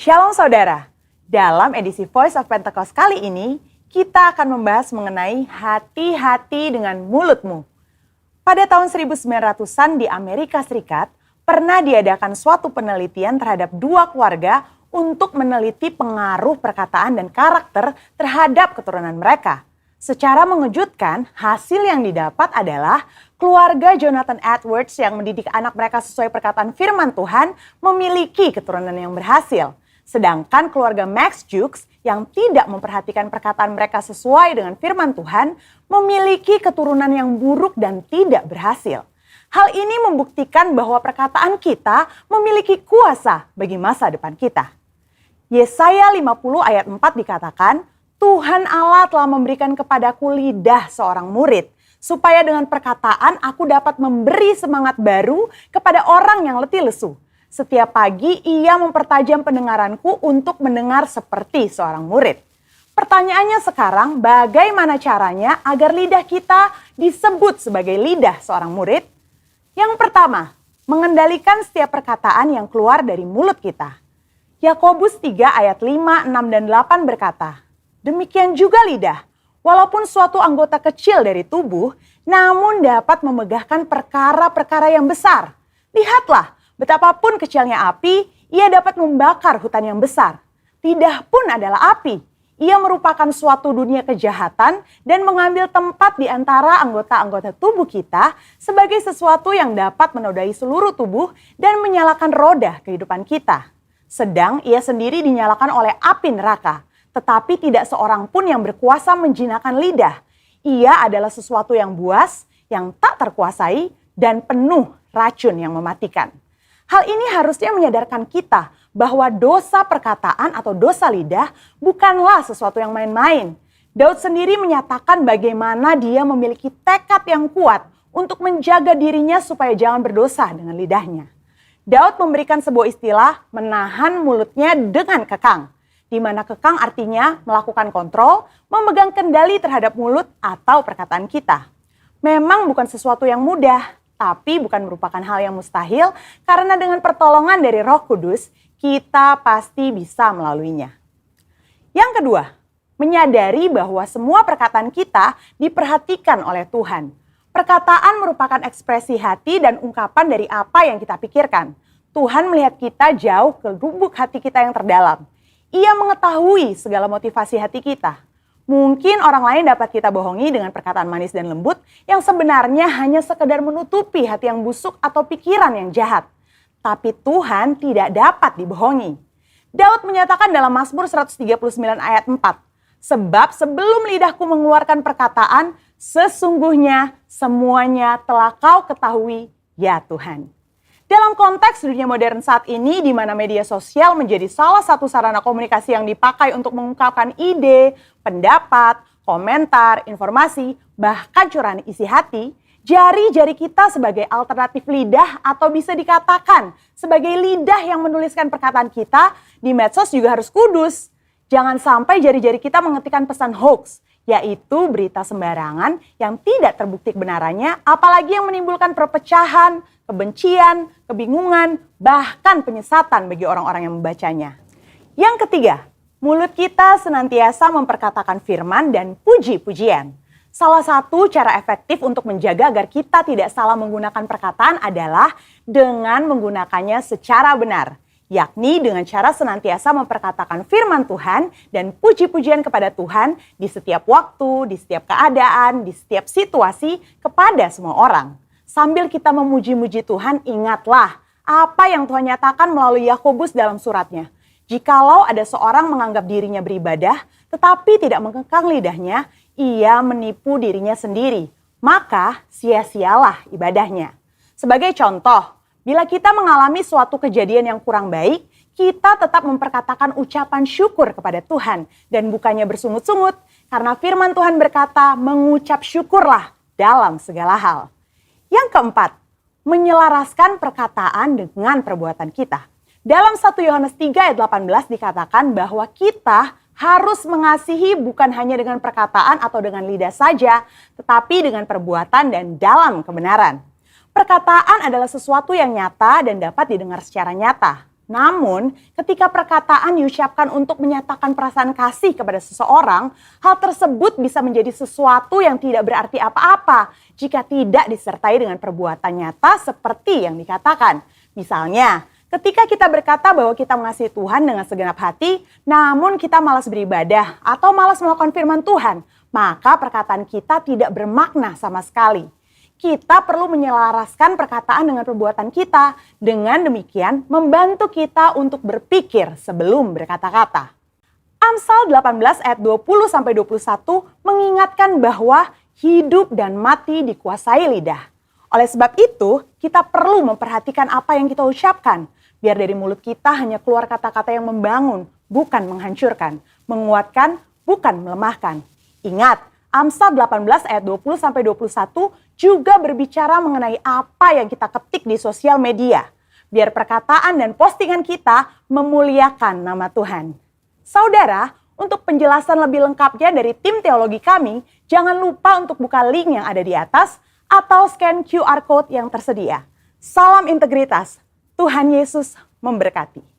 Shalom saudara, dalam edisi Voice of Pentecost kali ini, kita akan membahas mengenai hati-hati dengan mulutmu. Pada tahun 1900-an di Amerika Serikat, pernah diadakan suatu penelitian terhadap dua keluarga untuk meneliti pengaruh perkataan dan karakter terhadap keturunan mereka. Secara mengejutkan, hasil yang didapat adalah keluarga Jonathan Edwards yang mendidik anak mereka sesuai perkataan firman Tuhan memiliki keturunan yang berhasil. Sedangkan keluarga Max Jukes yang tidak memperhatikan perkataan mereka sesuai dengan firman Tuhan memiliki keturunan yang buruk dan tidak berhasil. Hal ini membuktikan bahwa perkataan kita memiliki kuasa bagi masa depan kita. Yesaya 50 ayat 4 dikatakan, Tuhan Allah telah memberikan kepadaku lidah seorang murid, supaya dengan perkataan aku dapat memberi semangat baru kepada orang yang letih lesu. Setiap pagi ia mempertajam pendengaranku untuk mendengar seperti seorang murid. Pertanyaannya sekarang, bagaimana caranya agar lidah kita disebut sebagai lidah seorang murid? Yang pertama, mengendalikan setiap perkataan yang keluar dari mulut kita. Yakobus 3 ayat 5, 6, dan 8 berkata, demikian juga lidah, walaupun suatu anggota kecil dari tubuh, namun dapat memegahkan perkara-perkara yang besar. Lihatlah, betapapun kecilnya api, ia dapat membakar hutan yang besar. Lidah pun adalah api. Ia merupakan suatu dunia kejahatan dan mengambil tempat di antara anggota-anggota tubuh kita sebagai sesuatu yang dapat menodai seluruh tubuh dan menyalakan roda kehidupan kita. Sedang ia sendiri dinyalakan oleh api neraka, tetapi tidak seorang pun yang berkuasa menjinakkan lidah. Ia adalah sesuatu yang buas, yang tak terkuasai, dan penuh racun yang mematikan. Hal ini harusnya menyadarkan kita bahwa dosa perkataan atau dosa lidah bukanlah sesuatu yang main-main. Daud sendiri menyatakan bagaimana dia memiliki tekad yang kuat untuk menjaga dirinya supaya jangan berdosa dengan lidahnya. Daud memberikan sebuah istilah menahan mulutnya dengan kekang, di mana kekang artinya melakukan kontrol, memegang kendali terhadap mulut atau perkataan kita. Memang bukan sesuatu yang mudah, tapi bukan merupakan hal yang mustahil karena dengan pertolongan dari Roh Kudus, kita pasti bisa melaluinya. Yang kedua, menyadari bahwa semua perkataan kita diperhatikan oleh Tuhan. Perkataan merupakan ekspresi hati dan ungkapan dari apa yang kita pikirkan. Tuhan melihat kita jauh ke lubuk hati kita yang terdalam. Ia mengetahui segala motivasi hati kita. Mungkin orang lain dapat kita bohongi dengan perkataan manis dan lembut yang sebenarnya hanya sekedar menutupi hati yang busuk atau pikiran yang jahat. Tapi Tuhan tidak dapat dibohongi. Daud menyatakan dalam Mazmur 139 ayat 4, sebab sebelum lidahku mengeluarkan perkataan, sesungguhnya semuanya telah kau ketahui, ya Tuhan. Dalam konteks dunia modern saat ini di mana media sosial menjadi salah satu sarana komunikasi yang dipakai untuk mengungkapkan ide, pendapat, komentar, informasi, bahkan curahan isi hati, jari-jari kita sebagai alternatif lidah atau bisa dikatakan sebagai lidah yang menuliskan perkataan kita di medsos juga harus kudus. Jangan sampai jari-jari kita mengetikkan pesan hoax, yaitu berita sembarangan yang tidak terbukti kebenarannya, apalagi yang menimbulkan perpecahan, kebencian, kebingungan, bahkan penyesatan bagi orang-orang yang membacanya. Yang ketiga, mulut kita senantiasa memperkatakan firman dan puji-pujian. Salah satu cara efektif untuk menjaga agar kita tidak salah menggunakan perkataan adalah dengan menggunakannya secara benar, yakni dengan cara senantiasa memperkatakan firman Tuhan dan puji-pujian kepada Tuhan di setiap waktu, di setiap keadaan, di setiap situasi kepada semua orang. Sambil kita memuji-muji Tuhan, ingatlah apa yang Tuhan nyatakan melalui Yakobus dalam suratnya. Jikalau ada seorang menganggap dirinya beribadah, tetapi tidak mengekang lidahnya, ia menipu dirinya sendiri. Maka sia-sialah ibadahnya. Sebagai contoh, bila kita mengalami suatu kejadian yang kurang baik, kita tetap memperkatakan ucapan syukur kepada Tuhan dan bukannya bersungut-sungut, karena firman Tuhan berkata, mengucap syukurlah dalam segala hal. Yang keempat, menyelaraskan perkataan dengan perbuatan kita. Dalam 1 Yohanes 3 ayat 18 dikatakan bahwa kita harus mengasihi bukan hanya dengan perkataan atau dengan lidah saja, tetapi dengan perbuatan dan dalam kebenaran. Perkataan adalah sesuatu yang nyata dan dapat didengar secara nyata. Namun, ketika perkataan diucapkan untuk menyatakan perasaan kasih kepada seseorang, hal tersebut bisa menjadi sesuatu yang tidak berarti apa-apa jika tidak disertai dengan perbuatan nyata seperti yang dikatakan. Misalnya, ketika kita berkata bahwa kita mengasihi Tuhan dengan segenap hati, namun kita malas beribadah atau malas melakukan firman Tuhan, maka perkataan kita tidak bermakna sama sekali. Kita perlu menyelaraskan perkataan dengan perbuatan kita. Dengan demikian, membantu kita untuk berpikir sebelum berkata-kata. Amsal 18 ayat 20-21 mengingatkan bahwa hidup dan mati dikuasai lidah. Oleh sebab itu, kita perlu memperhatikan apa yang kita ucapkan. Biar dari mulut kita hanya keluar kata-kata yang membangun, bukan menghancurkan. Menguatkan, bukan melemahkan. Ingat, Amsal 18 ayat 20-21 juga berbicara mengenai apa yang kita ketik di sosial media. Biar perkataan dan postingan kita memuliakan nama Tuhan. Saudara, untuk penjelasan lebih lengkapnya dari tim teologi kami, jangan lupa untuk buka link yang ada di atas atau scan QR Code yang tersedia. Salam integritas, Tuhan Yesus memberkati.